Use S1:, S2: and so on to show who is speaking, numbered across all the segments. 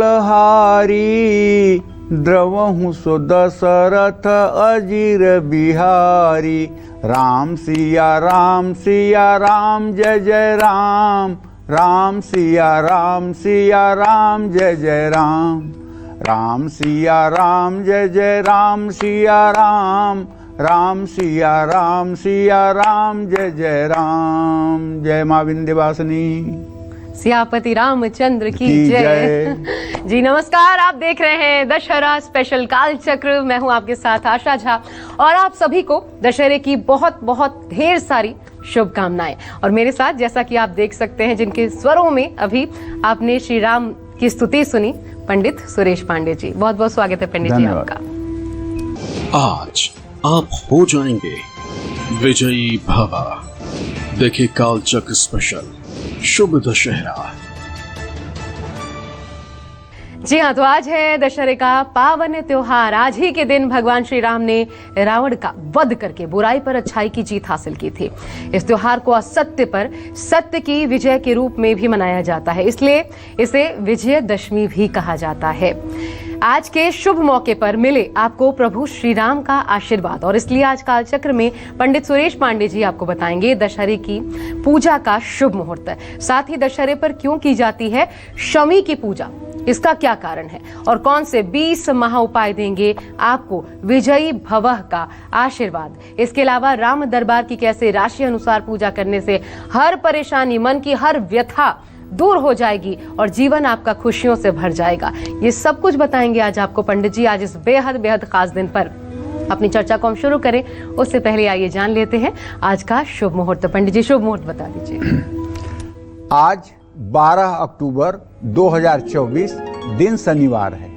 S1: बलहारी, द्रवहु सो दशरथ अजीर बिहारी। राम सिया राम जय जय राम, राम सिया राम जय जय राम। राम सिया राम जय जय राम सिया राम, राम सिया राम जय जय राम। जय माँ विंध्यवासिनी,
S2: सियापति रामचंद्र की जय। जी नमस्कार, आप देख रहे हैं दशहरा स्पेशल कालचक्र। मैं हूं आपके साथ आशा झा और आप सभी को दशहरे की बहुत बहुत ढेर सारी शुभकामनाएं। और मेरे साथ जैसा कि आप देख सकते हैं, जिनके स्वरों में अभी आपने श्री राम की स्तुति सुनी, पंडित सुरेश पांडे जी। बहुत बहुत स्वागत है पंडित जी आपका।
S3: आज आप हो जाएंगे विजयी भव। देखिए कालचक्र स्पेशल। शुभ दशहरा।
S2: जी हाँ, तो आज है दशहरे का पावन त्योहार। आज ही के दिन भगवान श्री राम ने रावण का वध करके बुराई पर अच्छाई की जीत हासिल की थी। इस त्योहार को असत्य पर सत्य की विजय के रूप में भी मनाया जाता है, इसलिए इसे विजयदशमी भी कहा जाता है। आज के शुभ मौके पर मिले आपको प्रभु श्री राम का आशीर्वाद, और इसलिए आज कालचक्र में पंडित सुरेश पांडे जी आपको बताएंगे दशहरे की पूजा का शुभ मुहूर्त। साथ ही दशहरे पर क्यों की जाती है शमी की पूजा, इसका क्या कारण है, और कौन से 20 महा उपाय देंगे आपको विजयी भवः का आशीर्वाद। इसके अलावा राम दरबार की कैसे राशि अनुसार पूजा करने से हर परेशानी, मन की हर व्यथा दूर हो जाएगी और जीवन आपका खुशियों से भर जाएगा। ये सब कुछ बताएंगे आज आपको पंडित जी, आज इस बेहद बेहद खास दिन पर। अपनी चर्चा को हम शुरू करें उससे पहले आइए जान लेते हैं आज का शुभ मुहूर्त। पंडित जी शुभ मुहूर्त बता दीजिए।
S1: आज 12 अक्टूबर 2024 दिन शनिवार है।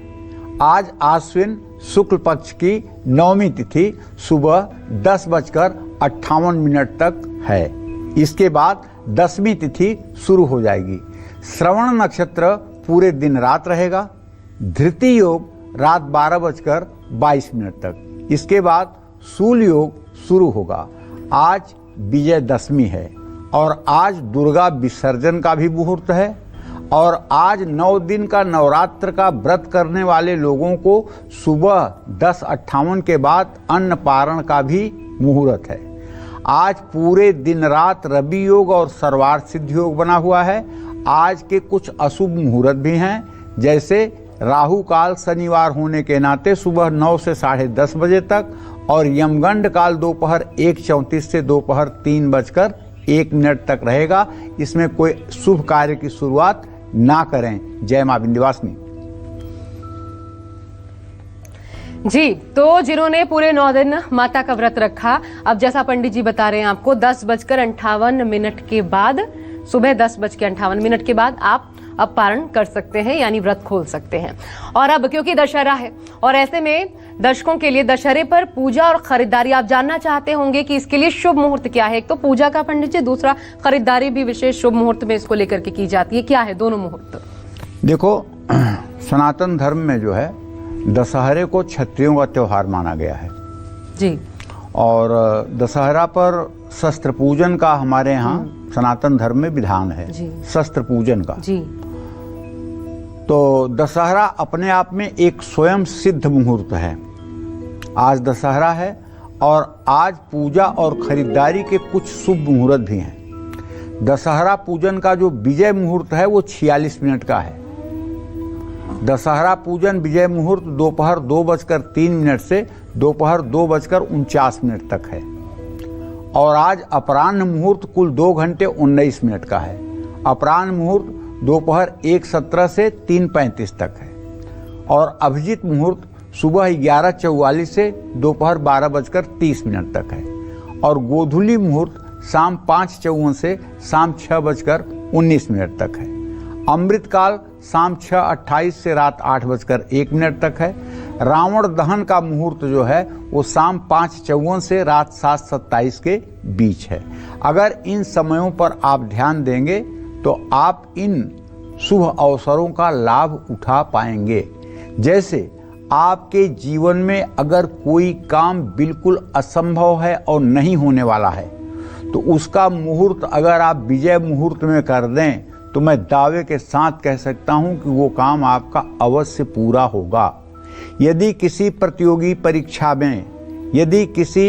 S1: आज आश्विन शुक्ल पक्ष की नवमी तिथि सुबह 10:58 तक है। इसके बाद दसवीं तिथि शुरू हो जाएगी। श्रवण नक्षत्र पूरे दिन रात रहेगा। धृति योग रात 12:22 तक। इसके बाद शूल योग शुरू होगा। आज विजयदशमी है और आज दुर्गा विसर्जन का भी मुहूर्त है। और आज 9 दिन का नवरात्र का व्रत करने वाले लोगों को सुबह 10:58 के बाद अन्न पारण का भी मुहूर्त है। आज पूरे दिन रात रवि योग और सर्वार्थ सिद्ध योग बना हुआ है। आज के कुछ अशुभ मुहूर्त भी हैं, जैसे राहु काल शनिवार होने के नाते सुबह 9 से 10:30 बजे तक, और यमगंड काल दोपहर 1:34 से दोपहर 3:01 तक रहेगा। इसमें कोई शुभ कार्य की शुरुआत ना करें। जय मां विंध्यवासिनी।
S2: जी, तो जिन्होंने पूरे 9 दिन माता का व्रत रखा, अब जैसा पंडित जी बता रहे हैं आपको 10:58 के बाद, सुबह 10:58 के बाद आप अब पारण कर सकते हैं, यानी व्रत खोल सकते हैं। और अब क्योंकि दशहरा है और ऐसे में दर्शकों के लिए दशहरे पर पूजा और खरीदारी आप जानना चाहते होंगे कि इसके लिए शुभ मुहूर्त क्या है। एक तो पूजा का पंडित जी, दूसरा खरीदारी भी विशेष शुभ मुहूर्त में इसको लेकर के की जाती है। क्या है दोनों मुहूर्त?
S1: देखो, सनातन धर्म में जो है दशहरे को क्षत्रियों का त्योहार माना गया है
S2: जी। और
S1: दशहरा पर शस्त्र पूजन का हमारे यहाँ सनातन धर्म में विधान है, शस्त्र पूजन का जी। तो दशहरा अपने आप में एक स्वयं सिद्ध मुहूर्त है। आज दशहरा है और आज पूजा और खरीदारी के कुछ शुभ मुहूर्त भी हैं। दशहरा पूजन का जो विजय मुहूर्त है वो 46 मिनट का है। दशहरा पूजन विजय मुहूर्त दोपहर 2:03 से दोपहर 2:49 तक है। और आज अपराह्न मुहूर्त कुल 2 घंटे 19 मिनट का है। अपराह्न मुहूर्त दोपहर 1:17 से 3:35 तक है। और अभिजीत मुहूर्त सुबह 11:44 से दोपहर 12:30 तक है। और गोधूली मुहूर्त शाम 5:54 से शाम 6:19 तक है। अमृत काल शाम 6:28 से रात 8:01 तक है। रावण दहन का मुहूर्त जो है वो शाम 5:54 से रात 7:27 के बीच है। अगर इन समयों पर आप ध्यान देंगे तो आप इन शुभ अवसरों का लाभ उठा पाएंगे। जैसे आपके जीवन में अगर कोई काम बिल्कुल असंभव है और नहीं होने वाला है, तो उसका मुहूर्त अगर आप विजय मुहूर्त में कर दें तो मैं दावे के साथ कह सकता हूं कि वो काम आपका अवश्य पूरा होगा। यदि किसी प्रतियोगी परीक्षा में, यदि किसी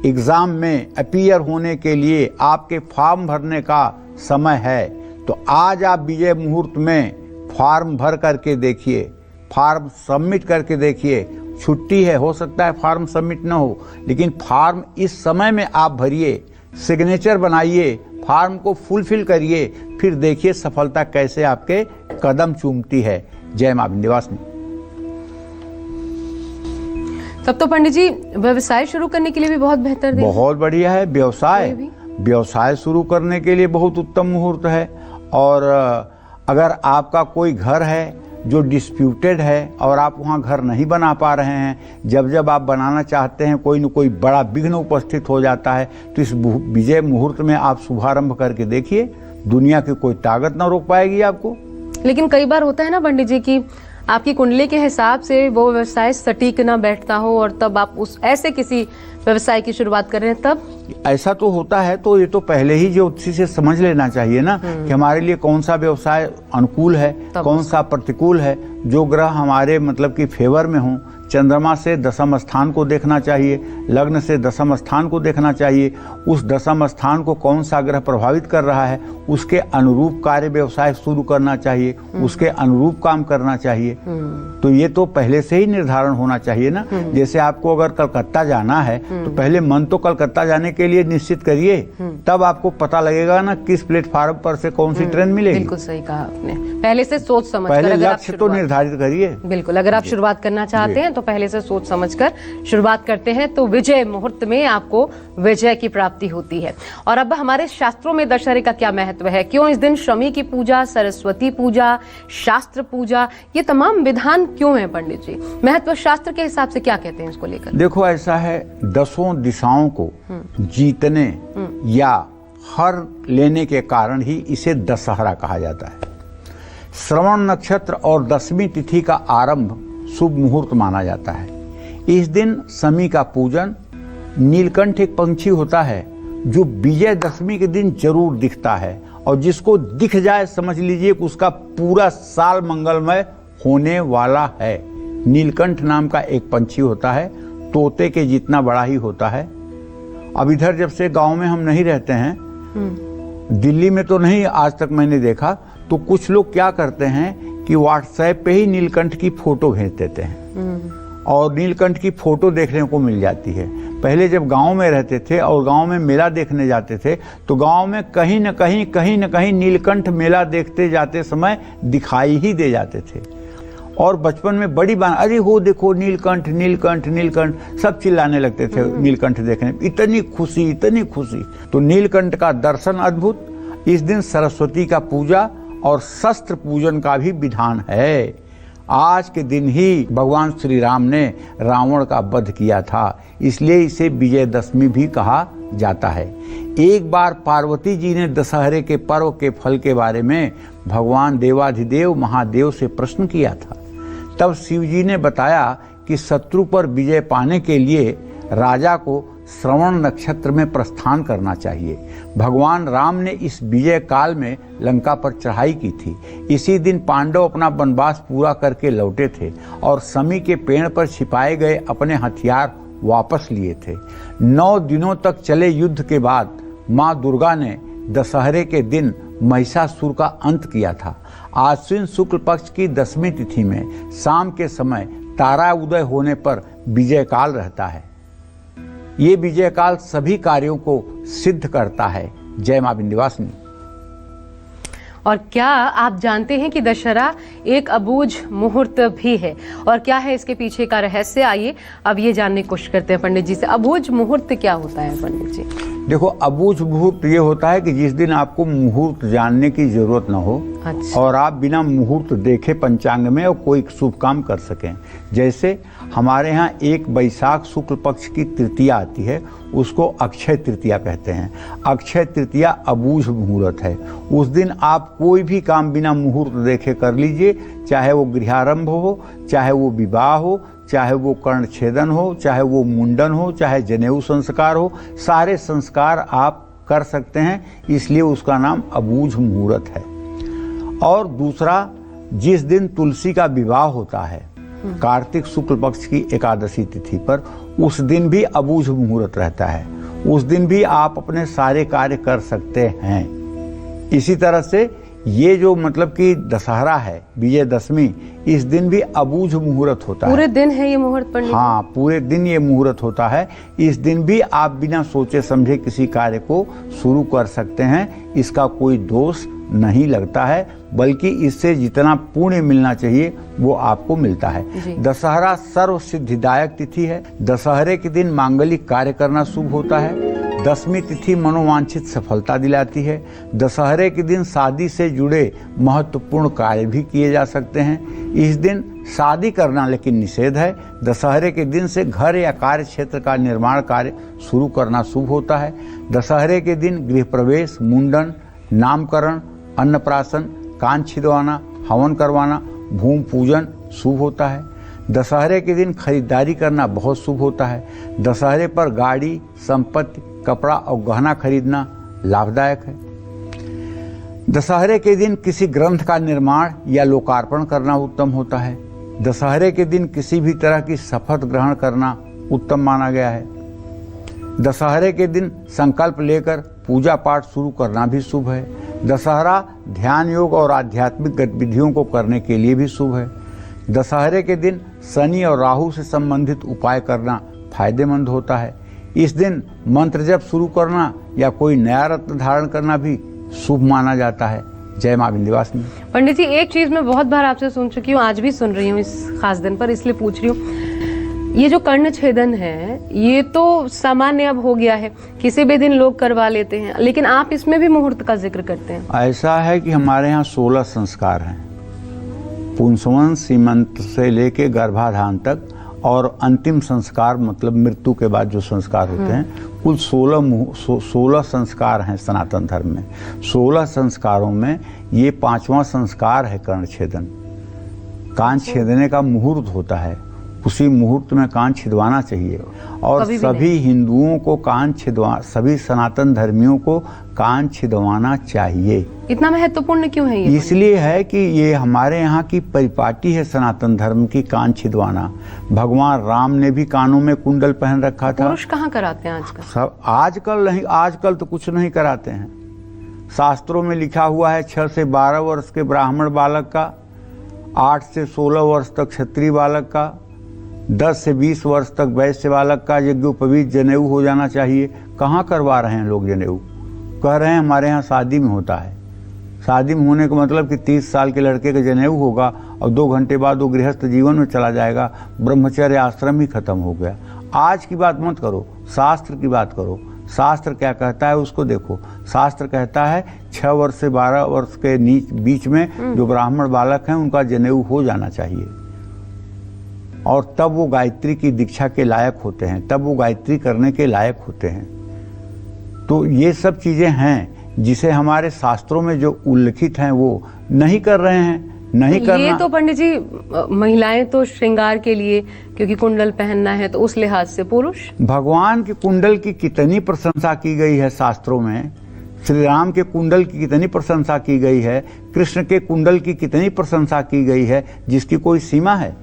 S1: एग्ज़ाम में अपीयर होने के लिए आपके फॉर्म भरने का समय है, तो आज आप विजय मुहूर्त में फॉर्म भर करके देखिए, फॉर्म सबमिट करके देखिए। छुट्टी है, हो सकता है फॉर्म सबमिट ना हो, लेकिन फॉर्म इस समय में आप भरिए, सिग्नेचर बनाइए, फॉर्म को फुलफिल करिए, फिर देखिए सफलता कैसे आपके कदम चूमती है। जय मां विंध्यवासिनी।
S2: तब तो पंडित जी व्यवसाय शुरू करने के लिए भी बहुत बेहतर दिन,
S1: बहुत बढ़िया है। व्यवसाय शुरू करने के लिए बहुत उत्तम मुहूर्त है। और अगर आपका कोई घर है जो डिस्प्यूटेड है और आप वहाँ घर नहीं बना पा रहे हैं, जब आप बनाना चाहते हैं कोई न कोई बड़ा विघ्न उपस्थित हो जाता है, तो इस विजय मुहूर्त में आप शुभारंभ करके देखिए, दुनिया की कोई ताकत ना रोक पाएगी आपको।
S2: लेकिन कई बार होता है ना पंडित जी कि आपकी कुंडली के हिसाब से वो व्यवसाय सटीक ना बैठता हो और तब आप उस ऐसे किसी व्यवसाय की शुरुआत कर रहे हैं, तब
S1: ऐसा तो होता है। तो ये तो पहले ही ज्योतिषी से समझ लेना चाहिए ना कि हमारे लिए कौन सा व्यवसाय अनुकूल है, कौन सा प्रतिकूल है। जो ग्रह हमारे मतलब कि फेवर में हो, चंद्रमा से दशम स्थान को देखना चाहिए, लग्न से दशम स्थान को देखना चाहिए, उस दशम स्थान को कौन सा ग्रह प्रभावित कर रहा है, उसके अनुरूप कार्य व्यवसाय शुरू करना चाहिए, उसके अनुरूप काम करना चाहिए। तो ये तो पहले से ही निर्धारण होना चाहिए ना। जैसे आपको अगर कलकत्ता जाना है तो पहले मन तो कलकत्ता जाने के लिए निश्चित करिए, तब आपको पता लगेगा ना किस प्लेटफार्म पर से कौन सी ट्रेन मिलेगी।
S2: बिल्कुल सही कहा आपने, पहले से सोच समझ कर
S1: पहले
S2: अगर आप
S1: लक्ष्य तो निर्धारित करिए।
S2: बिल्कुल, अगर आप शुरुआत करना चाहते हैं तो पहले से सोच समझकर शुरुआत करते हैं तो विजय मुहूर्त में आपको विजय की प्राप्ति होती है। और अब हमारे शास्त्रों में दशहरे का क्या महत्व है, क्यों इस दिन शमी की पूजा, सरस्वती पूजा, शास्त्र पूजा, ये तमाम विधान क्यों है पंडित जी? महत्व शास्त्र के हिसाब से क्या कहते हैं इसको लेकर?
S1: देखो, ऐसा है, दसों दिशाओं को जीतने या हर लेने के कारण ही इसे दशहरा कहा जाता है। श्रवण नक्षत्र और 10वीं तिथि का आरंभ शुभ मुहूर्त माना जाता है। इस दिन शमी का पूजन, नीलकंठ एक पंछी होता है जो विजयदशमी के दिन जरूर दिखता है, और जिसको दिख जाए समझ लीजिए कि उसका पूरा साल मंगलमय होने वाला है। नीलकंठ नाम का एक पंछी होता है, तोते के जितना बड़ा ही होता है। अब इधर जब से गांव में हम नहीं रहते हैं, दिल्ली में तो नहीं आज तक मैंने देखा, तो कुछ लोग क्या करते हैं कि व्हाट्सएप पे ही नीलकंठ की फोटो भेज देते हैं और नीलकंठ की फोटो देखने को मिल जाती है। पहले जब गांव में रहते थे और गांव में मेला देखने जाते थे, तो गांव में कहीं न कहीं नीलकंठ मेला देखते जाते समय दिखाई ही दे जाते थे। और बचपन में बड़ी बात, अरे हो देखो नीलकंठ नीलकंठ नीलकंठ, सब चिल्लाने लगते थे नीलकंठ देखने। इतनी खुशी। तो नीलकंठ का दर्शन अद्भुत। इस दिन सरस्वती का पूजा और शस्त्र पूजन का भी विधान है। आज के दिन ही भगवान श्री राम ने रावण का वध किया था, इसलिए इसे विजयदशमी भी कहा जाता है। एक बार पार्वती जी ने दशहरे के पर्व के फल के बारे में भगवान देवाधिदेव महादेव से प्रश्न किया था। तब शिव जी ने बताया कि शत्रु पर विजय पाने के लिए राजा को श्रवण नक्षत्र में प्रस्थान करना चाहिए। भगवान राम ने इस विजय काल में लंका पर चढ़ाई की थी। इसी दिन पांडव अपना वनवास पूरा करके लौटे थे और शमी के पेड़ पर छिपाए गए अपने हथियार वापस लिए थे। 9 दिनों तक चले युद्ध के बाद माँ दुर्गा ने दशहरे के दिन महिषासुर का अंत किया था। आश्विन शुक्ल पक्ष की 10वीं तिथि में शाम के समय तारा उदय होने पर विजय काल रहता है। ये विजय काल सभी कार्यों को सिद्ध करता है। जय मां विंध्यवासिनी।
S2: और क्या आप जानते हैं कि दशहरा एक अबूझ मुहूर्त भी है, और क्या है इसके पीछे का रहस्य? आइए अब ये जानने की कोशिश करते हैं पंडित जी से। अबूझ मुहूर्त क्या होता है पंडित जी?
S1: देखो, अबूझ मुहूर्त ये होता है कि जिस दिन आपको मुहूर्त जानने की जरूरत न हो।
S2: अच्छा।
S1: और आप बिना मुहूर्त देखे पंचांग में और कोई शुभ काम कर सकें। जैसे हमारे यहाँ एक वैशाख शुक्ल पक्ष की तृतीया आती है, उसको अक्षय तृतीया कहते हैं। अक्षय तृतीया अबूझ मुहूर्त है। उस दिन आप कोई भी काम बिना मुहूर्त देखे कर लीजिए, चाहे वो गृहारंभ हो, चाहे वो विवाह हो, चाहे वो कर्णछेदन हो, चाहे वो मुंडन हो, चाहे जनेऊ संस्कार हो, सारे संस्कार आप कर सकते हैं। इसलिए उसका नाम अबूझ मुहूर्त है। और दूसरा, जिस दिन तुलसी का विवाह होता है कार्तिक शुक्ल पक्ष की एकादशी तिथि पर, उस दिन भी अबूझ मुहूर्त रहता है। उस दिन भी आप अपने सारे कार्य कर सकते हैं। इसी तरह से ये जो मतलब कि दशहरा है, विजयदशमी, इस दिन भी अबूझ मुहूर्त होता है।
S2: पूरे दिन है ये मुहूर्त पंडित?
S1: हाँ, पूरे दिन ये मुहूर्त होता है। इस दिन भी आप बिना सोचे समझे किसी कार्य को शुरू कर सकते हैं। इसका कोई दोष नहीं लगता है, बल्कि इससे जितना पुण्य मिलना चाहिए वो आपको मिलता है। दशहरा सर्व सिद्धिदायक तिथि है। दशहरे के दिन मांगलिक कार्य करना शुभ होता है। दशमी तिथि मनोवांछित सफलता दिलाती है। दशहरे के दिन शादी से जुड़े महत्वपूर्ण कार्य भी किए जा सकते हैं। इस दिन शादी करना लेकिन निषेध है। दशहरे के दिन से घर या कार्य क्षेत्र का निर्माण कार्य शुरू करना शुभ होता है। दशहरे के दिन गृह प्रवेश, मुंडन, नामकरण, अन्नप्राशन, कान छिदवाना, हवन करवाना, भूमि पूजन शुभ होता है। दशहरे के दिन खरीदारी करना बहुत शुभ होता है। दशहरे पर गाड़ी, संपत्ति, कपड़ा और गहना खरीदना लाभदायक है। दशहरे के दिन किसी ग्रंथ का निर्माण या लोकार्पण करना उत्तम होता है। दशहरे के दिन किसी भी तरह की शपथ ग्रहण करना उत्तम माना गया है। दशहरे के दिन संकल्प लेकर पूजा पाठ शुरू करना भी शुभ है। दशहरा ध्यान योग और आध्यात्मिक गतिविधियों को करने के लिए भी शुभ है। दशहरे के दिन शनि और राहु से संबंधित उपाय करना फायदेमंद होता है। इस दिन मंत्र जप शुरू करना या कोई नया रत्न धारण करना भी शुभ माना जाता है। जय मां विंध्यवासिनी।
S2: पंडित जी, एक चीज मैं बहुत बार आपसे सुन चुकी हूँ, आज भी सुन रही हूँ इस खास दिन पर, इसलिए पूछ रही हूँ। ये जो कर्ण छेदन है ये तो सामान्य अब हो गया है, किसी भी दिन लोग करवा लेते हैं, लेकिन आप इसमें भी मुहूर्त का जिक्र करते हैं।
S1: ऐसा है कि हमारे यहाँ 16 संस्कार हैं, पुंसवन, सीमंत से लेके गर्भाधान तक, और अंतिम संस्कार मतलब मृत्यु के बाद जो संस्कार होते हैं, कुल 16 संस्कार हैं सनातन धर्म में। 16 संस्कारों में ये 5वां संस्कार है कर्ण छेदन। कान छेदने का मुहूर्त होता है, उसी मुहूर्त में कान छिदवाना चाहिए। और सभी हिंदुओं को सभी सनातन धर्मियों को कान छिदवाना चाहिए।
S2: इतना महत्वपूर्ण क्यों है ये?
S1: इसलिए है कि ये हमारे यहाँ की परिपाटी है सनातन धर्म की, कान छिदवाना। भगवान राम ने भी कानों में कुंडल पहन रखा था।
S2: पुरुष कहाँ कराते हैं आजकल?
S1: सब आजकल नहीं, आजकल तो कुछ नहीं कराते हैं। शास्त्रों में लिखा हुआ है 6 से 12 वर्ष के ब्राह्मण बालक का, 8 से 16 वर्ष तक क्षत्रिय बालक का, 10 से 20 वर्ष तक वैश्य बालक का यज्ञोपवीत जनेऊ हो जाना चाहिए। कहाँ करवा रहे हैं लोग जनेऊ? कह रहे हैं हमारे यहाँ शादी में होता है। शादी में होने का मतलब कि 30 साल के लड़के का जनेऊ होगा और 2 घंटे बाद वो गृहस्थ जीवन में चला जाएगा, ब्रह्मचर्य आश्रम ही खत्म हो गया। आज की बात मत करो, शास्त्र की बात करो। शास्त्र क्या कहता है उसको देखो। शास्त्र कहता है 6 वर्ष से 12 वर्ष के बीच में जो ब्राह्मण बालक हैं उनका जनेऊ हो जाना चाहिए, और तब वो गायत्री की दीक्षा के लायक होते हैं, तब वो गायत्री करने के लायक होते हैं। तो ये सब चीजें हैं जिसे हमारे शास्त्रों में जो उल्लिखित हैं वो नहीं कर रहे हैं। नहीं करना।
S2: ये तो पंडित जी महिलाएं तो श्रृंगार के लिए, क्योंकि कुंडल पहनना है, तो उस लिहाज से पुरुष।
S1: भगवान के कुंडल की कितनी प्रशंसा की गई है शास्त्रों में। श्री राम के कुंडल की कितनी प्रशंसा की गई है, कृष्ण के कुंडल की कितनी प्रशंसा की गई है, जिसकी कोई सीमा है।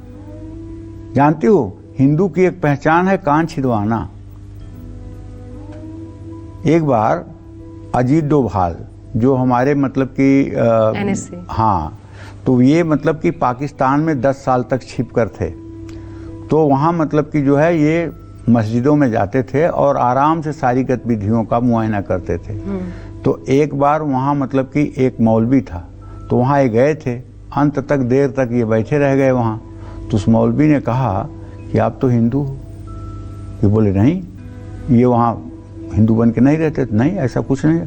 S1: जानती हो, हिंदू की एक पहचान है कान छिदवाना। एक बार अजीत डोभाल जो हमारे मतलब कि हाँ, तो ये मतलब कि पाकिस्तान में 10 साल तक छिप कर थे। तो वहाँ मतलब कि जो है ये मस्जिदों में जाते थे और आराम से सारी गतिविधियों का मुआयना करते थे। तो एक बार वहाँ मतलब कि एक मौलवी था, तो वहाँ ये गए थे। अंत तक देर तक ये बैठे रह गए वहाँ। तो उस मौलवी ने कहा कि आप तो हिंदू हो। ये बोले नहीं, ये वहाँ हिंदू बन के नहीं रहते। नहीं, ऐसा कुछ नहीं।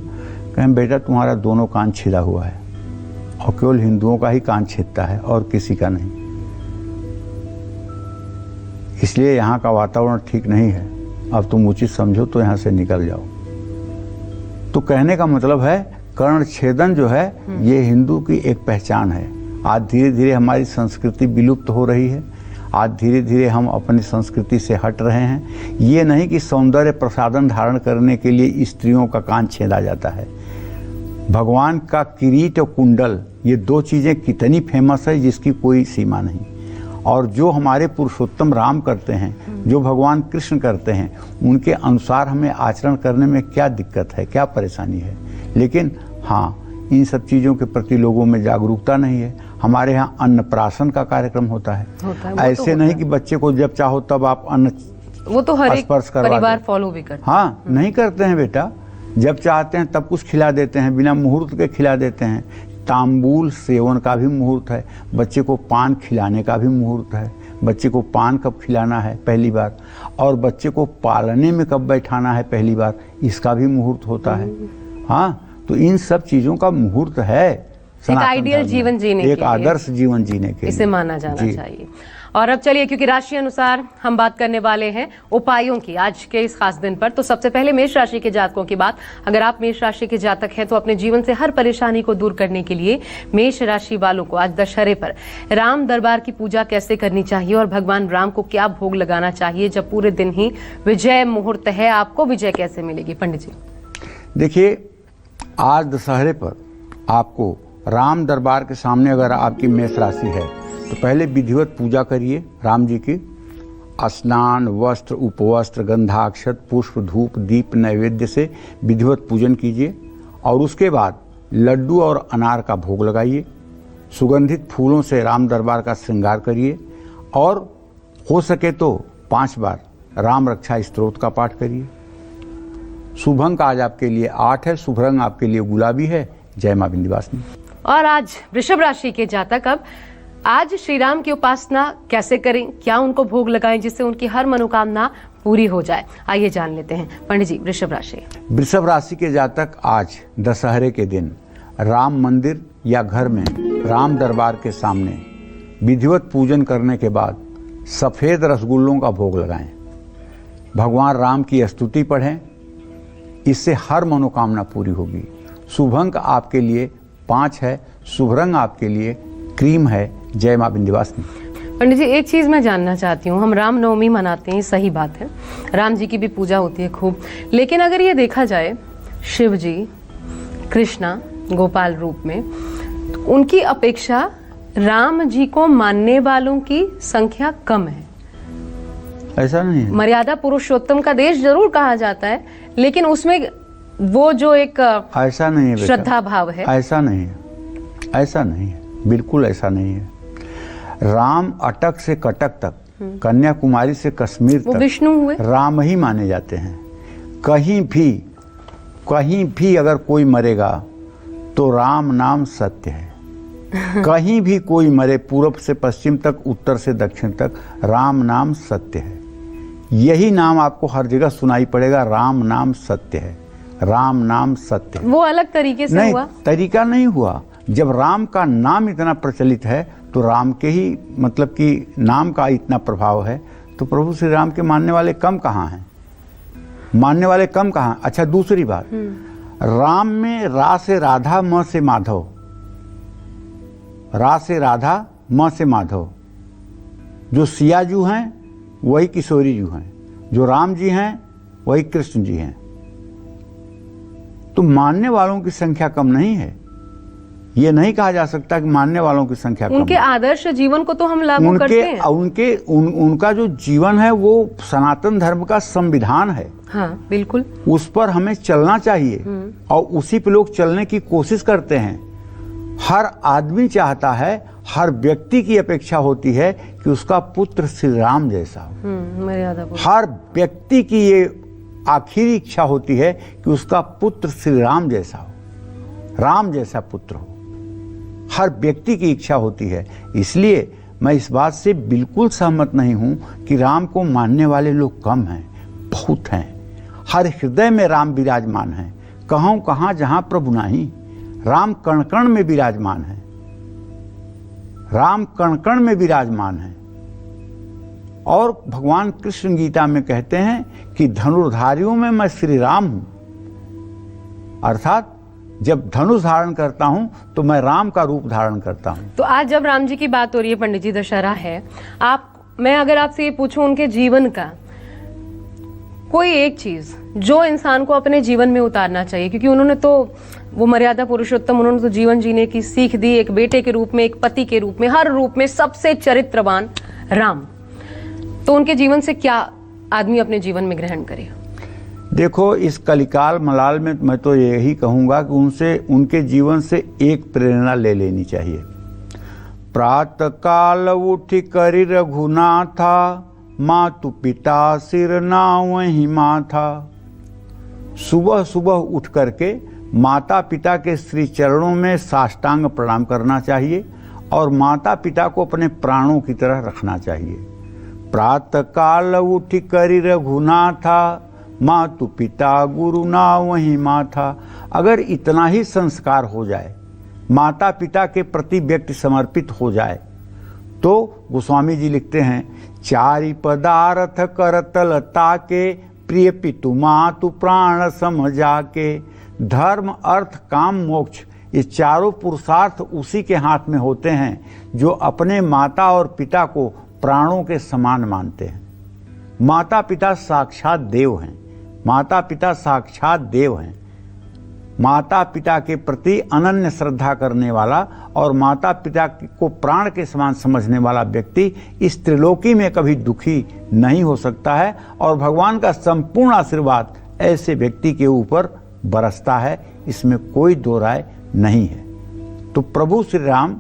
S1: कहें बेटा तुम्हारा दोनों कान छिदा हुआ है, और केवल हिंदुओं का ही कान छिदता है और किसी का नहीं। इसलिए यहाँ का वातावरण ठीक नहीं है, अब तुम उचित समझो तो यहाँ से निकल जाओ। तो कहने का मतलब है कर्ण छेदन जो है ये हिंदू की एक पहचान है। आज धीरे धीरे हमारी संस्कृति विलुप्त हो रही है। आज धीरे धीरे हम अपनी संस्कृति से हट रहे हैं। ये नहीं कि सौंदर्य प्रसाधन धारण करने के लिए स्त्रियों का कान छेदा जाता है। भगवान का किरीट और कुंडल ये दो चीज़ें कितनी फेमस है जिसकी कोई सीमा नहीं। और जो हमारे पुरुषोत्तम राम करते हैं, जो भगवान कृष्ण करते हैं, उनके अनुसार हमें आचरण करने में क्या दिक्कत है, क्या परेशानी है। लेकिन हाँ, इन सब चीज़ों के प्रति लोगों में जागरूकता नहीं है। हमारे यहाँ अन्नप्राशन का कार्यक्रम होता है, ऐसे नहीं कि बच्चे को जब चाहो तब आप अन्न
S2: वो तो हर एक
S1: स्पर्श करवा
S2: परिवार
S1: दें।
S2: फॉलो भी करते
S1: हाँ, नहीं करते हैं बेटा। जब चाहते हैं तब कुछ खिला देते हैं, बिना मुहूर्त के खिला देते हैं। तांबूल सेवन का भी मुहूर्त है, बच्चे को पान खिलाने का भी मुहूर्त है। बच्चे को पान कब खिलाना है पहली बार, और बच्चे को पालने में कब बैठाना है पहली बार, इसका भी मुहूर्त होता है। हाँ, तो इन सब चीज़ों का मुहूर्त है।
S2: एक आइडियल जीवन जीने
S1: एक आदर्श जीवन जीने के
S2: इसे माना जाना चाहिए। और अब चलिए, क्योंकि राशि अनुसार हम बात करने वाले हैं उपायों की आज के इस खास दिन पर, तो सबसे पहले मेष राशि के जातकों की बात। अगर आप मेष राशि के जातक हैं तो अपने जीवन से हर परेशानी को दूर करने के लिए मेष राशि वालों को आज दशहरे पर राम दरबार की पूजा कैसे करनी चाहिए और भगवान राम को क्या भोग लगाना चाहिए जब पूरे दिन ही विजय मुहूर्त है, आपको विजय कैसे मिलेगी पंडित जी?
S1: देखिए, आज दशहरे पर आपको राम दरबार के सामने अगर आपकी मेष राशि है तो पहले विधिवत पूजा करिए राम जी की। स्नान, वस्त्र, उपवस्त्र, गंधाक्षत, पुष्प, धूप, दीप, नैवेद्य से विधिवत पूजन कीजिए। और उसके बाद लड्डू और अनार का भोग लगाइए। सुगंधित फूलों से राम दरबार का श्रृंगार करिए। और हो सके तो 5 बार राम रक्षा स्तोत्र का पाठ करिए। शुभ अंक आज आपके लिए 8 है, शुभ रंग आपके लिए गुलाबी है। जय मां विंध्यवासिनी।
S2: और आज वृषभ राशि के जातक अब आज श्री राम की उपासना कैसे करें, क्या उनको भोग लगाएं जिससे उनकी हर मनोकामना पूरी हो जाए, आइए जान लेते हैं। पंडित जी, वृषभ राशि।
S1: वृषभ राशि के जातक आज दशहरे के दिन राम मंदिर या घर में राम दरबार के सामने विधिवत पूजन करने के बाद सफ़ेद रसगुल्लों का भोग लगाएं। भगवान राम की स्तुति पढ़ें, इससे हर मनोकामना पूरी होगी। शुभ अंक आपके लिए 5 है, शुभ रंग आपके लिए क्रीम है। जय मां विंध्यवासिनी।
S2: पंडित जी, एक चीज मैं जानना चाहती हूँ, हम रामनवमी मनाते हैं, सही बात है, राम जी की भी पूजा होती है खूब, लेकिन अगर ये देखा जाए शिव जी, कृष्णा गोपाल रूप में, तो उनकी अपेक्षा राम जी को मानने वालों की संख्या कम है।
S1: ऐसा नहीं है।
S2: मर्यादा पुरुषोत्तम का देश जरूर कहा जाता है, लेकिन उसमें वो जो एक
S1: ऐसा नहीं है,
S2: श्रद्धा भाव है,
S1: ऐसा नहीं है, ऐसा नहीं है, बिल्कुल ऐसा नहीं है। राम अटक से कटक तक, कन्याकुमारी से कश्मीर तक
S2: विष्णु हुए,
S1: राम ही माने जाते हैं। कहीं भी अगर कोई मरेगा तो राम नाम सत्य है। कहीं भी कोई मरे, पूर्व से पश्चिम तक, उत्तर से दक्षिण तक, राम नाम सत्य है। यही नाम आपको हर जगह सुनाई पड़ेगा, राम नाम सत्य है, राम नाम सत्य है।
S2: वो अलग तरीके से
S1: नहीं,
S2: हुआ,
S1: तरीका नहीं हुआ। जब राम का नाम इतना प्रचलित है तो राम के ही मतलब कि नाम का इतना प्रभाव है, तो प्रभु श्री राम के मानने वाले कम कहाँ हैं? मानने वाले कम कहाँ? अच्छा, दूसरी बात, राम में रा से राधा, म से माधव, रा से राधा, म से माधव। जो सिया जू हैं वही किशोरी जू हैं, जो राम जी हैं वही कृष्ण जी हैं। तो मानने वालों की संख्या कम नहीं है। ये नहीं कहा जा सकता कि मानने वालों की संख्या कम है।
S2: उनके आदर्श जीवन को तो हम लागू करते हैं।
S1: उनका जो जीवन है वो सनातन धर्म का संविधान है।
S2: हाँ, बिल्कुल,
S1: उस पर हमें चलना चाहिए और उसी पे लोग चलने की कोशिश करते हैं। हर आदमी चाहता है, हर व्यक्ति की अपेक्षा होती है कि उसका पुत्र श्री राम जैसा हो।
S2: मर्यादा,
S1: हर व्यक्ति की ये आखिरी इच्छा होती है कि उसका पुत्र श्री राम जैसा हो, राम जैसा पुत्र हो। हर व्यक्ति की इच्छा होती है। इसलिए मैं इस बात से बिल्कुल सहमत नहीं हूं कि राम को मानने वाले लोग कम हैं, बहुत हैं। हर हृदय में राम विराजमान है, कहूं कहां जहां प्रभु नाही। राम कण कण में विराजमान है, राम कण कण में विराजमान है। और भगवान कृष्ण गीता में कहते हैं कि धनुर्धारियों में मैं श्री राम हूं, अर्थात जब धनुष धारण करता हूं तो मैं राम का रूप धारण करता हूं।
S2: तो आज जब राम जी की बात हो रही है पंडित जी, दशहरा है, मैं अगर आपसे ये पूछूं उनके जीवन का कोई एक चीज जो इंसान को अपने जीवन में उतारना चाहिए, क्योंकि उन्होंने तो वो मर्यादा पुरुषोत्तम, उन्होंने तो जीवन जीने की सीख दी, एक बेटे के रूप में, एक पति के रूप में, हर रूप में सबसे चरित्रवान राम। तो उनके जीवन से क्या आदमी अपने जीवन में ग्रहण करे?
S1: देखो, इस कलिकाल मलाल में मैं तो यही कहूँगा कि उनके जीवन से एक प्रेरणा ले लेनी चाहिए। प्रातः काल उठ करि रघुनाथा, मातु पिता सिर नावहि माथा। सुबह सुबह उठ करके माता पिता के श्री चरणों में साष्टांग प्रणाम करना चाहिए और माता पिता को अपने प्राणों की तरह रखना चाहिए। प्रातः काल उठ करि रघुनाथा, मातु पिता गुरु नावहि माथा। अगर इतना ही संस्कार हो जाए, माता पिता के प्रति व्यक्ति समर्पित हो जाए, तो गोस्वामी जी लिखते हैं, चारि पदार्थ करतल ताके, प्रिय पितु मातु प्राण समझा के। धर्म अर्थ काम मोक्ष, ये चारों पुरुषार्थ उसी के हाथ में होते हैं जो अपने माता और पिता को प्राणों के समान मानते हैं। माता पिता साक्षात देव हैं, माता पिता साक्षात देव हैं। माता पिता के प्रति अनन्य श्रद्धा करने वाला और माता पिता को प्राण के समान समझने वाला व्यक्ति इस त्रिलोकी में कभी दुखी नहीं हो सकता है और भगवान का संपूर्ण आशीर्वाद ऐसे व्यक्ति के ऊपर बरसता है, इसमें कोई दो राय नहीं है। तो प्रभु श्री राम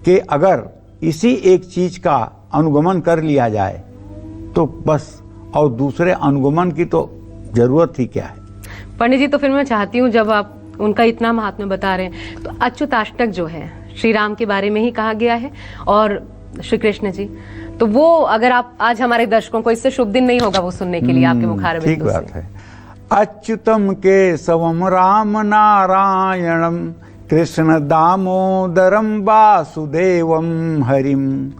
S1: के अगर इसी एक चीज का अनुगमन कर लिया जाए तो बस, और दूसरे अनुगमन की तो जरूरत ही क्या है।
S2: पंडित जी, तो फिर मैं चाहती हूँ, जब आप उनका इतना महात्म्य बता रहे हैं, तो अच्युताष्टक जो है श्री राम के बारे में ही कहा गया है और श्री कृष्ण जी, तो वो अगर आप आज हमारे दर्शकों को, इससे शुभ दिन नहीं होगा वो सुनने के लिए आपके मुखारबिंदु से।
S1: ठीक बात है। अच्युतम केशवम राम नारायणम, कृष्ण दामोदरम वासुदेवम हरिम,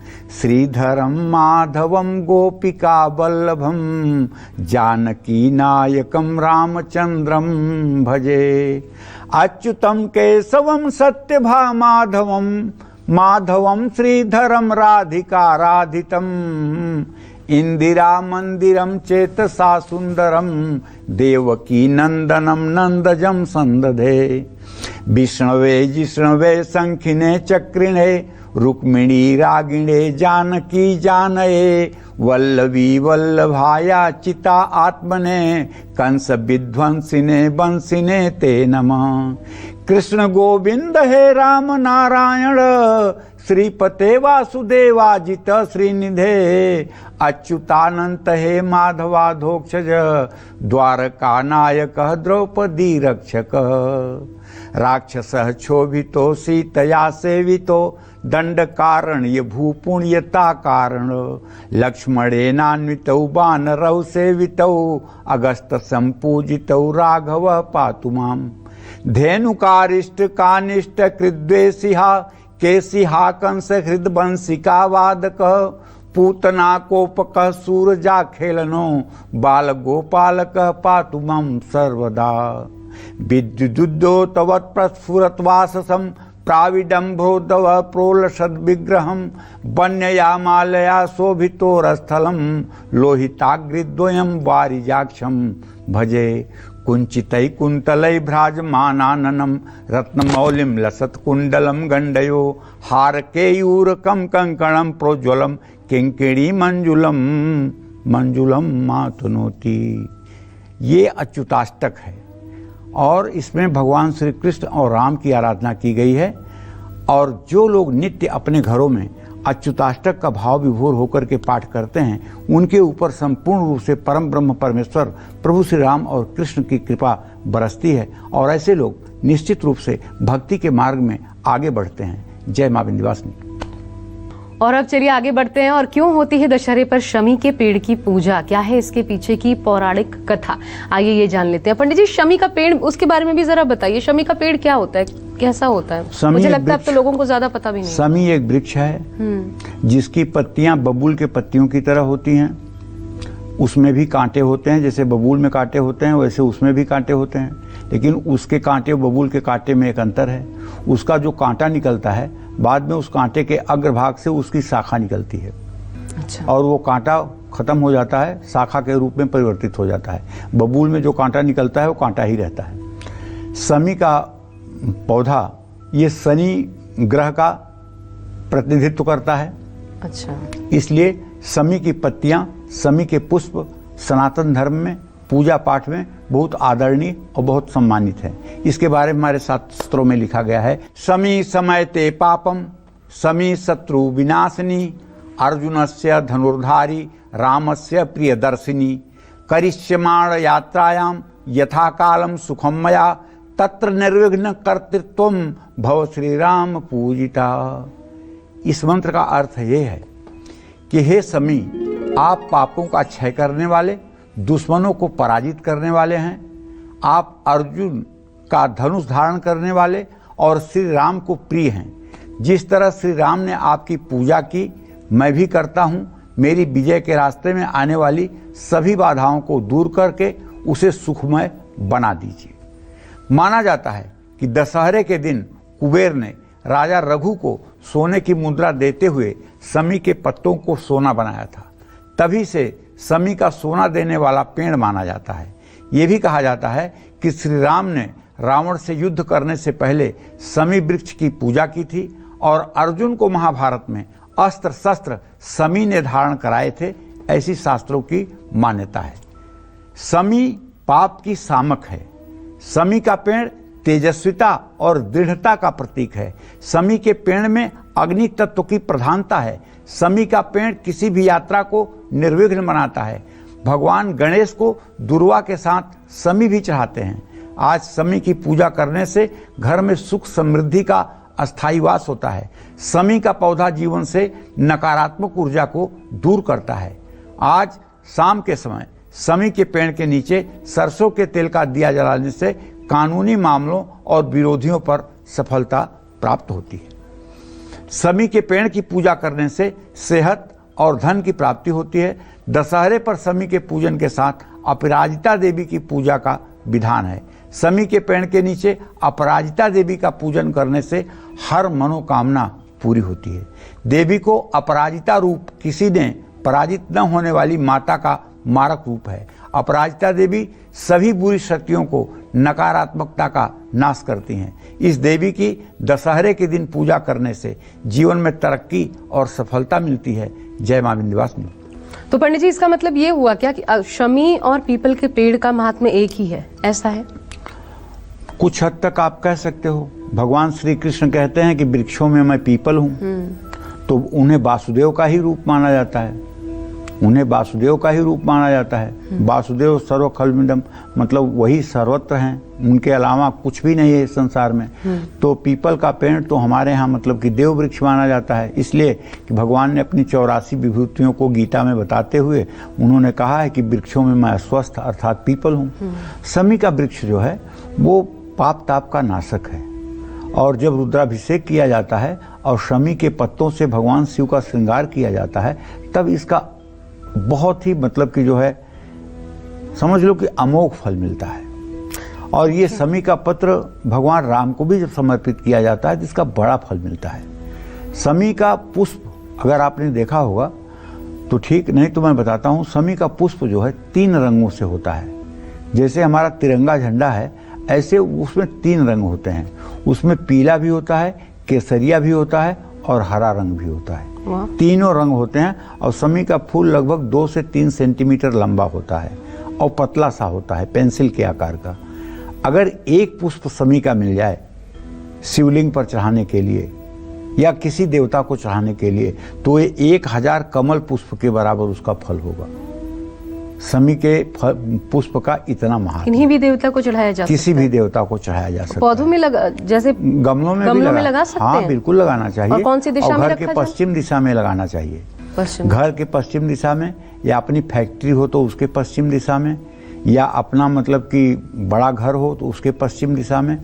S1: श्रीधरम माधवम गोपिका वल्लभम, जानकी नायकम रामचंद्रम भजे। अच्युतम केशवम सत्यभा माधवम, माधवम श्रीधरम राधिका राधितम, इंदिरा मंदिरम चेतसा सुंदरम, देवकी नंदनम नंदजम संदधे। विष्णवे जिष्णवे शंखिने चक्रिणे, रुक्मिणी रागिणे जानकी जानये, वल्लभी वल्लभाया चिता आत्मने, कंस विध्वंसिने बंसिने ते नमः। कृष्ण गोविंद हे राम नारायण, श्रीपते वासुदेवाजित श्रीनिधे, अच्युतानंत हे माधवाधोक्षज, द्वारका नायक द्रौपदी रक्षक। राक्षस क्षोभितो सीतया सेवितो, दंड कारण्य भूपुण्यता कारण, लक्ष्मणेनान्वितौ वानरौ सेवितौ, अगस्त संपूजितौ राघव पातु माम्। धेनुकारिष्ट कानिष्ट कृद्वेषिहा, केशिहा कंस हृदवंशिका वादक, पूतना कोपक सूरजा खेलनो, बाल गोपालक पातु मम सर्वदा। विद्युदुद्धो तवत् प्रस्फुरत् वाससं, प्राविडम्भोदव प्रोलसद् विग्रहं, वन्ययामालया शोभितोरस्थलं, लोहिताग्रिद्वयं वारिजाक्षं भजे। कुञ्चितै कुन्तलै भ्राजमानाननं, रत्नमौलिं लसत्कुण्डलं गण्डयो, हारकेयूरकं कङ्कणं प्रोज्वलं, किङ्किणी मंजुलम मंजुलम मातनोति। ये अच्युताष्टक है और इसमें भगवान श्री कृष्ण और राम की आराधना की गई है। और जो लोग नित्य अपने घरों में अच्युताष्टक का भाव विभोर होकर के पाठ करते हैं, उनके ऊपर संपूर्ण रूप से परम ब्रह्म परमेश्वर प्रभु श्री राम और कृष्ण की कृपा बरसती है और ऐसे लोग निश्चित रूप से भक्ति के मार्ग में आगे बढ़ते हैं। जय मां विंध्यवासिनी।
S2: और अब चलिए आगे बढ़ते हैं। और क्यों होती है दशहरे पर शमी के पेड़ की पूजा, क्या है इसके पीछे की पौराणिक कथा, आइए ये जान लेते हैं। पंडित जी, शमी का पेड़, उसके बारे में भी जरा बताइए। शमी का पेड़ क्या होता है, कैसा होता है? मुझे लगता है अब तो लोगों को ज्यादा पता भी नहीं।
S1: शमी एक वृक्ष है जिसकी पत्तियां बबूल के पत्तियों की तरह होती हैं। उसमें भी कांटे होते हैं, जैसे बबूल में कांटे होते हैं वैसे उसमें भी कांटे होते हैं, लेकिन उसके कांटे बबूल के कांटे में एक अंतर है। उसका जो कांटा निकलता है बाद में उस कांटे के अग्रभाग से उसकी शाखा निकलती है।
S2: अच्छा।
S1: और वो कांटा खत्म हो जाता है, शाखा के रूप में परिवर्तित हो जाता है। बबूल में जो कांटा निकलता है वो कांटा ही रहता है। शमी का पौधा ये शनि ग्रह का प्रतिनिधित्व करता है।
S2: अच्छा।
S1: इसलिए शमी की पत्तियां, शमी के पुष्प सनातन धर्म में पूजा पाठ में बहुत आदरणीय और बहुत सम्मानित है। इसके बारे में हमारे शास्त्रों में लिखा गया है, शमी समयते पापम शमी शत्रु विनाशिनी अर्जुनस्य धनुर्धारी रामस्य प्रियदर्शिनी करिष्यमाण यात्रायाम यथा कालम सुखम मया तत्र निर्विघ्न कर्तृत्वम भव श्री राम पूजिता। इस मंत्र का अर्थ ये है कि हे शमी, आप पापों का क्षय करने वाले, दुश्मनों को पराजित करने वाले हैं। आप अर्जुन का धनुष धारण करने वाले और श्री राम को प्रिय हैं। जिस तरह श्री राम ने आपकी पूजा की, मैं भी करता हूँ। मेरी विजय के रास्ते में आने वाली सभी बाधाओं को दूर करके उसे सुखमय बना दीजिए। माना जाता है कि दशहरे के दिन कुबेर ने राजा रघु को सोने की मुद्रा देते हुए शमी के पत्तों को सोना बनाया था। तभी से शमी का सोना देने वाला पेड़ माना जाता है। ये भी कहा जाता है कि श्री राम ने रावण से युद्ध करने से पहले शमी वृक्ष की पूजा की थी और अर्जुन को महाभारत में अस्त्र शस्त्र शमी ने धारण कराए थे, ऐसी शास्त्रों की मान्यता है। शमी पाप की शामक है। शमी का पेड़ तेजस्विता और दृढ़ता का प्रतीक है। शमी के पेड़ में अग्नि तत्व की प्रधानता है। शमी का पेड़ किसी भी यात्रा को निर्विघ्न बनाता है। भगवान गणेश को दुर्वा के साथ शमी भी चढ़ाते हैं। आज शमी की पूजा करने से घर में सुख समृद्धि का अस्थायी वास होता है। शमी का पौधा जीवन से नकारात्मक ऊर्जा को दूर करता है। आज शाम के समय शमी के पेड़ के नीचे सरसों के तेल का दिया जलाने से कानूनी मामलों और विरोधियों पर सफलता प्राप्त होती है। शमी के पेड़ की पूजा करने से सेहत और धन की प्राप्ति होती है। दशहरे पर शमी के पूजन के साथ अपराजिता देवी की पूजा का विधान है। शमी के पेड़ के नीचे अपराजिता देवी का पूजन करने से हर मनोकामना पूरी होती है। देवी को अपराजिता रूप किसी ने पराजित न होने वाली माता का मारक रूप है। अपराजिता देवी सभी बुरी शक्तियों को, नकारात्मकता का नाश करती हैं। इस देवी की दशहरे के दिन पूजा करने से जीवन में तरक्की और सफलता मिलती है। जय मां विंध्यवासिनी।
S2: तो पंडित जी, इसका मतलब ये हुआ क्या कि शमी और पीपल के पेड़ का महात्म्य एक ही है, ऐसा है?
S1: कुछ हद तक आप कह सकते हो। भगवान श्री कृष्ण कहते हैं कि वृक्षों में मैं पीपल हूँ, तो उन्हें वासुदेव का ही रूप माना जाता है। उन्हें वासुदेव का ही रूप माना जाता है। वासुदेव सर्व खलमिदम, मतलब वही सर्वत्र हैं, उनके अलावा कुछ भी नहीं है इस संसार में। तो पीपल का पेड़ तो हमारे यहाँ मतलब कि देव वृक्ष माना जाता है, इसलिए कि भगवान ने अपनी 84 विभूतियों को गीता में बताते हुए उन्होंने कहा है कि वृक्षों में मैं अस्वस्थ अर्थात पीपल हूँ। शमी का वृक्ष जो है वो पाप ताप का नाशक है। और जब रुद्राभिषेक किया जाता है और शमी के पत्तों से भगवान शिव का श्रृंगार किया जाता है, तब इसका बहुत ही मतलब कि जो है समझ लो कि अमोघ फल मिलता है। और ये शमी का पत्र भगवान राम को भी जब समर्पित किया जाता है तो इसका बड़ा फल मिलता है। शमी का पुष्प अगर आपने देखा होगा तो ठीक, नहीं तो मैं बताता हूँ। शमी का पुष्प जो है 3 रंगों से होता है। जैसे हमारा तिरंगा झंडा है, ऐसे उसमें 3 रंग होते हैं। उसमें पीला भी होता है, केसरिया भी होता है और हरा रंग भी होता है। तीनों रंग होते हैं। और शमी का फूल लगभग 2 से 3 सेंटीमीटर लंबा होता है और पतला सा होता है, पेंसिल के आकार का। अगर एक पुष्प शमी का मिल जाए शिवलिंग पर चढ़ाने के लिए या किसी देवता को चढ़ाने के लिए, तो ये 1000 कमल पुष्प के बराबर उसका फल होगा। शमी के पुष्प का इतना महात्म्य।
S2: किन्हीं भी देवता को चढ़ाया जा सकता है?
S1: किसी भी देवता को चढ़ाया जा सकता है।
S2: पौधों में लगा, जैसे
S1: गमलों में
S2: लगा सकते हैं?
S1: हाँ, बिल्कुल लगाना चाहिए।
S2: और कौन सी दिशा में
S1: घर
S2: रखा
S1: के पश्चिम दिशा में लगाना चाहिए। घर के पश्चिम दिशा में, या अपनी फैक्ट्री हो तो उसके पश्चिम दिशा में, या अपना मतलब कि बड़ा घर हो तो उसके पश्चिम दिशा में।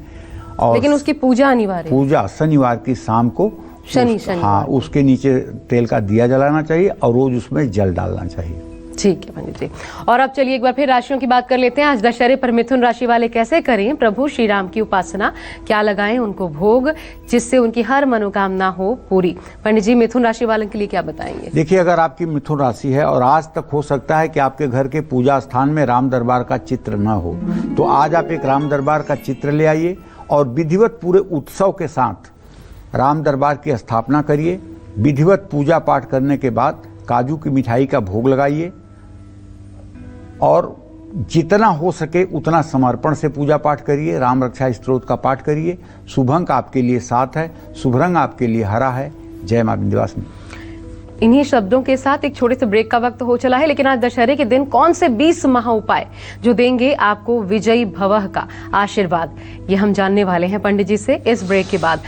S1: और
S2: लेकिन उसकी पूजा अनिवार्य,
S1: पूजा शनिवार की शाम को
S2: शनि
S1: हाँ, उसके नीचे तेल का दिया जलाना चाहिए और रोज उसमें जल डालना चाहिए।
S2: ठीक है पंडित जी। और अब चलिए एक बार फिर राशियों की बात कर लेते हैं। आज दशहरे पर मिथुन राशि वाले कैसे करें प्रभु श्री राम की उपासना, क्या लगाएं उनको भोग जिससे उनकी हर मनोकामना हो पूरी। पंडित जी मिथुन राशि वालों के लिए क्या बताएंगे?
S1: देखिए, अगर आपकी मिथुन राशि है और आज तक हो सकता है कि आपके घर के पूजा स्थान में राम दरबार का चित्र न हो, तो आज आप एक राम दरबार का चित्र ले आइए और विधिवत पूरे उत्सव के साथ राम दरबार की स्थापना करिए। विधिवत पूजा पाठ करने के बाद काजू की मिठाई का भोग लगाइए और जितना हो सके उतना समर्पण से पूजा पाठ करिए। राम रक्षा स्तोत्र का पाठ करिए। शुभ अंक आपके लिए 7 है, शुभ रंग आपके लिए हरा है। जय मां विंध्यवासिनी।
S2: इन्हीं शब्दों के साथ एक छोटे से ब्रेक का वक्त हो चला है, लेकिन आज दशहरे के दिन कौन से 20 महा उपाय जो देंगे आपको विजयी भवः का आशीर्वाद, ये हम जानने वाले हैं पंडित जी से इस ब्रेक के बाद।